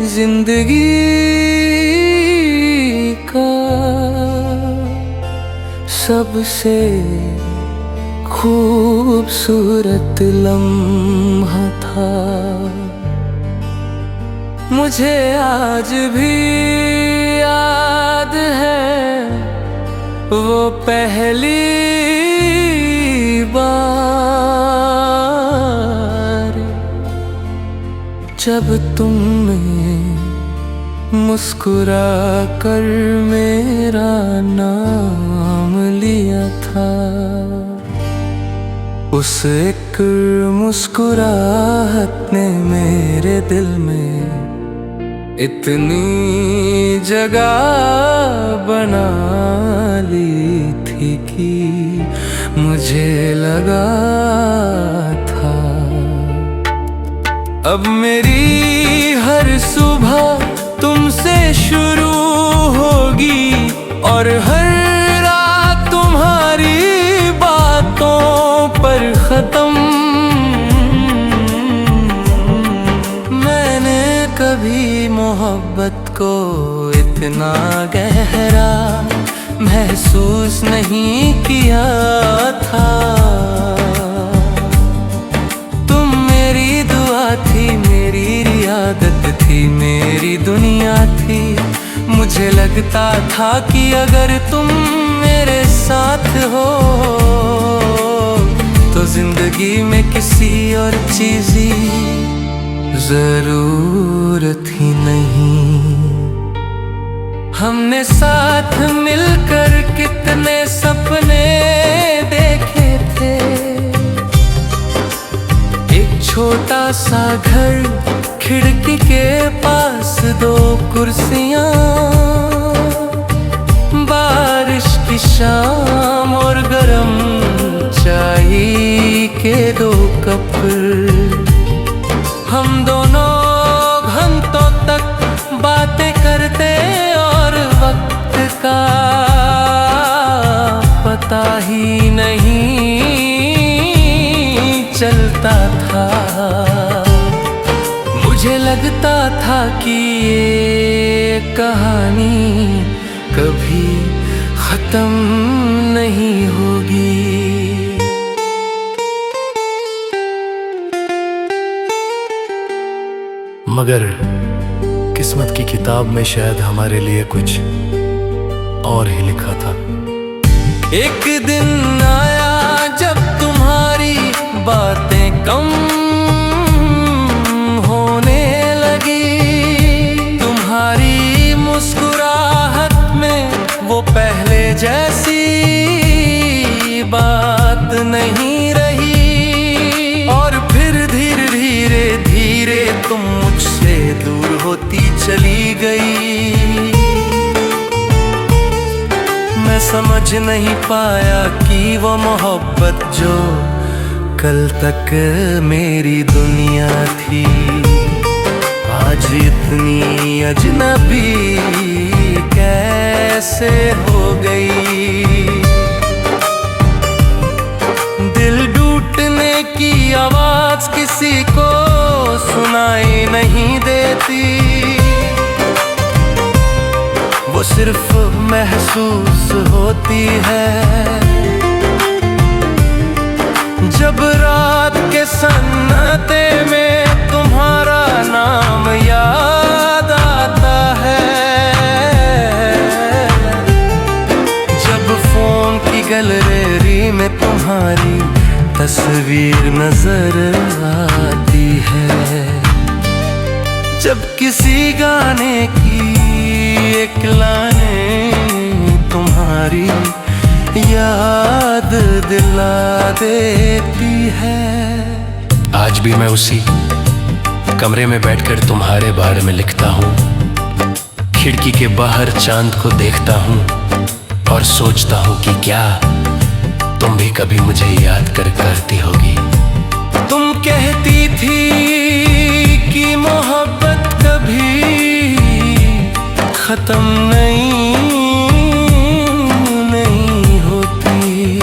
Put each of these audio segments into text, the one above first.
जिंदगी का सबसे खूबसूरत लम्हा था। मुझे आज भी याद है वो पहली बार जब तुमने मुस्कुरा कर मेरा नाम लिया था। उस एक मुस्कुराहट ने मेरे दिल में इतनी जगह बना ली थी कि मुझे लगा था अब मेरी हर सुबह तुमसे शुरू होगी और हर रात तुम्हारी बातों पर खत्म। मैंने कभी मोहब्बत को इतना गहरा महसूस नहीं किया था। तुम मेरी दुआ थी, मेरी रियादत थी, मेरी दुनिया थी। मुझे लगता था कि अगर तुम मेरे साथ हो तो जिंदगी में किसी और चीज़ की जरूरत ही नहीं। हमने साथ मिलकर कितने सपने देखे थे। एक छोटा सा घर, खिड़की के पास दो कुर्सियां, बारिश की शाम और गरम चाय के दो कप। हम दोनों घंटों तक बातें करते और वक्त का पता ही नहीं चलता था। मुझे लगता था कि ये कहानी कभी खत्म नहीं होगी। मगर किस्मत की किताब में शायद हमारे लिए कुछ और ही लिखा था। एक दिन आया जब तुम्हारी बातें कम होने लगी। तुम्हारी मुस्कुराहट में वो पहले जैसी बात नहीं रही और फिर धीरे धीरे धीरे तुम मुझसे दूर होती चली गई। मैं समझ नहीं पाया कि वो मोहब्बत जो कल तक मेरी दुनिया थी आज इतनी अजनबी कैसे हो गई। दिल टूटने की आवाज किसी को सुनाई नहीं देती। वो सिर्फ महसूस होती है जब रात के सन्नाटे में तुम्हारा नाम याद आता है। जब फोन की गैलरी में तुम्हारी तस्वीर नजर आती है। जब किसी गाने की एक लाइन तुम्हारी याद दिला देती है। आज भी मैं उसी कमरे में बैठकर तुम्हारे बारे में लिखता हूँ। खिड़की के बाहर चांद को देखता हूँ और सोचता हूँ कि क्या तुम भी कभी मुझे याद करती होगी। तुम कहती थी कि मोहब्बत कभी खत्म नहीं होती।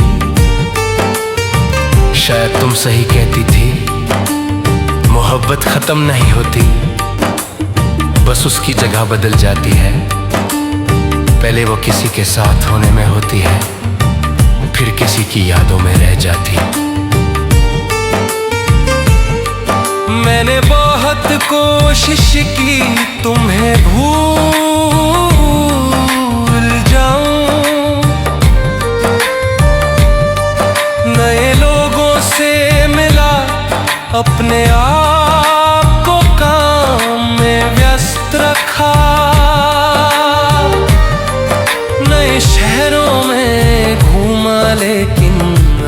शायद तुम सही कहती थी, मोहब्बत खत्म नहीं होती, बस बस उसकी जगह बदल जाती है। पहले वो किसी के साथ होने में होती है, फिर किसी की यादों में रह जाती। मैंने बहुत कोशिश की तुम्हें भूल जाऊं, नए लोगों से मिला, अपने आप को काम में व्यस्त रखा, नए शहरों में घूमा लेकिन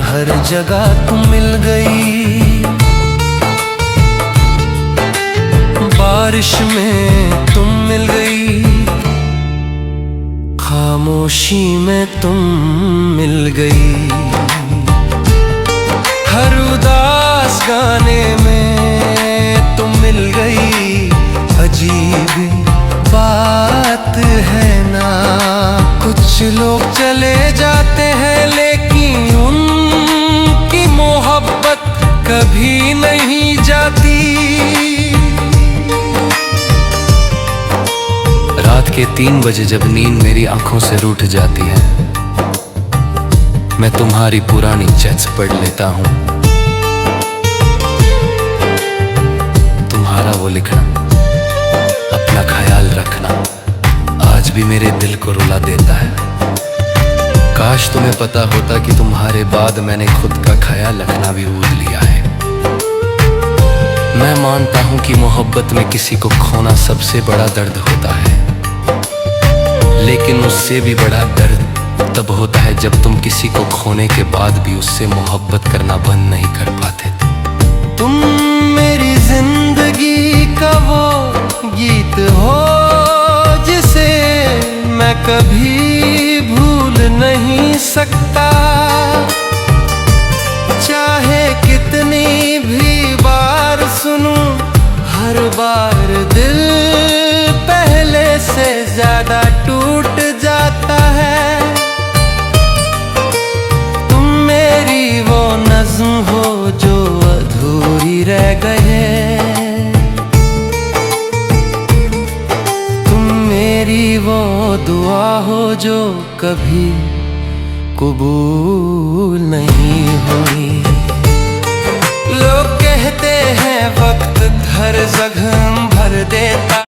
हर जगह तुम मिल गई। बारिश में तुम मिल गई, खामोशी में तुम मिल गई, हर उदास गाने में तुम मिल गई। अजीब बात है ना, कुछ लोग चले जाते हैं लेकिन उनकी मोहब्बत कभी नहीं जाती। रात के 3 बजे जब नींद मेरी आंखों से रूठ जाती है, मैं तुम्हारी पुरानी चैट्स पढ़ लेता हूँ। तुम्हारा वो लिखना, अपना ख्याल रखना, आज भी मेरे दिल को रुला देता है। काश तुम्हें पता होता कि तुम्हारे बाद मैंने खुद का ख्याल रखना भी भूल लिया है। मैं मानता हूँ कि मोहब्बत में किसी को खोना सबसे बड़ा दर्द होता है, लेकिन उससे भी बड़ा दर्द तब होता है जब तुम किसी को खोने के बाद भी उससे मोहब्बत करना बंद नहीं कर पाते। तुम मेरी जिंदगी का वो गीत हो जिसे मैं कभी भूल नहीं सकता, चाहे कितनी भी बार सुनूं, हर बार दिल पहले से ज्यादा टूट जाता है। तुम मेरी वो नज़्म हो जो अधूरी रह गए, तुम मेरी वो दुआ हो जो कभी कबूल नहीं हुई। लोग कहते हैं वक्त हर जगह भर देता